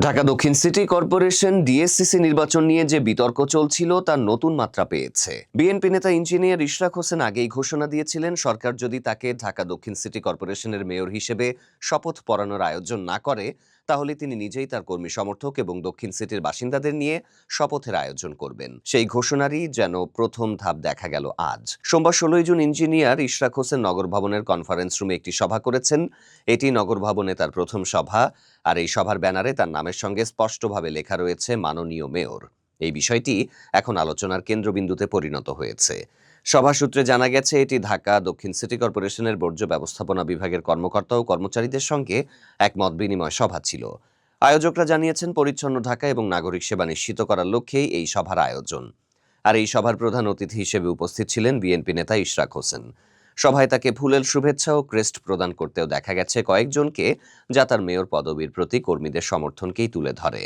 ঢাকা দক্ষিণ city corporation DSCC নির্বাচন নিয়ে যে বিতর্ক চলছিল তার নতুন মাত্রা পেয়েছে। বিএনপি নেতা ইঞ্জিনিয়ার ইশরাক হোসেন আগেই ঘোষণা দিয়েছিলেন, সরকার যদি তাকে ঢাকা দক্ষিণ সিটি কর্পোরেশনের মেয়র হিসেবে শপথ পড়ানোর আয়োজন না করে, তাহলে তিনি নিজেই তার কর্মী সমর্থক এবং দক্ষিণ সিটির বাসিন্দাদের নিয়ে শপথের আয়োজন করবেন। সেই ঘোষণারই যেন প্রথম ধাপ দেখা গেল আজ। সোমবার 16 জুন ইঞ্জিনিয়ার ইশরাক হোসেন নগর ভবনের কনফারেন্স রুমে একটি সভা করেছেন। এটি নগর ভবনে তার প্রথম সভা, আর এই সভার ব্যানারে তার নামের সঙ্গে স্পষ্টভাবে লেখা রয়েছে মাননীয় মেয়র। এই বিষয়টি এখন আলোচনার কেন্দ্রবিন্দুতে পরিণত হয়েছে। সভা সূত্রে জানা গেছে, এটি ঢাকা দক্ষিণ সিটি কর্পোরেশনের বর্জ্য ব্যবস্থাপনা বিভাগের কর্মকর্তা ও কর্মচারীদের সঙ্গে এক মত বিনিময় সভা ছিল। আয়োজকরা জানিয়েছেন, পরিচ্ছন্ন ঢাকা এবং নাগরিক সেবা নিশ্চিত করার লক্ষ্যেই এই সভার আয়োজন। আর এই সভার প্রধান অতিথি হিসেবে উপস্থিত ছিলেন বিএনপি নেতা ইশরাক হোসেন। সভায় তাকে ফুলেল শুভেচ্ছা ও ক্রেস্ট প্রদান করতেও দেখা গেছে কয়েকজনকে, যা তার মেয়র পদবীর প্রতি কর্মীদের সমর্থনকেই তুলে ধরে।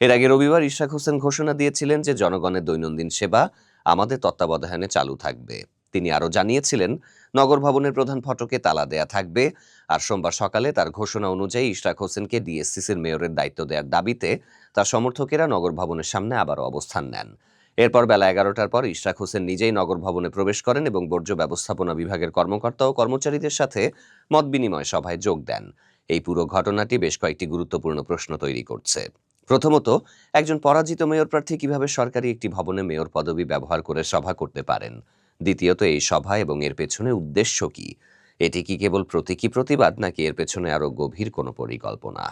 এর আগে রবিবার ইশরাক হোসেন ঘোষণা দিয়েছিলেন যে জনগণের দৈনন্দিন সেবা আমাদের তত্ত্বাবধানে চালু থাকবে। তিনি আরও জানিয়েছিলেন, নগর ভবনের প্রধান ফটকে তালা দেয়া থাকবে। আর সোমবার সকালে তার ঘোষণা অনুযায়ী ইশরাক হোসেনকে ডিএসসিসির মেয়রের দায়িত্ব দেওয়ার দাবিতে তার সমর্থকেরা নগর ভবনের সামনে আবারও অবস্থান নেন। এরপর বেলা 11টার পর ইশরাক হোসেন নিজেই নগর ভবনে প্রবেশ করেন এবং বর্জ্য ব্যবস্থাপনা বিভাগের কর্মকর্তা ও কর্মচারীদের সাথে মতবিনিময় সভায় যোগ দেন। এই পুরো ঘটনাটি বেশ কয়েকটি গুরুত্বপূর্ণ প্রশ্ন তৈরি করছে। প্রথমত, একজন পরাজিত মেয়র প্রার্থী কিভাবে সরকারি একটি ভবনে মেয়র পদবি ব্যবহার করে সভা করতে পারেন? দ্বিতীয়ত, এই সভা এবং এর পেছনে উদ্দেশ্য কি? এটি কি কেবল প্রতীকী প্রতিবাদ, নাকি এর পেছনে আরও গভীর কোনো পরিকল্পনা?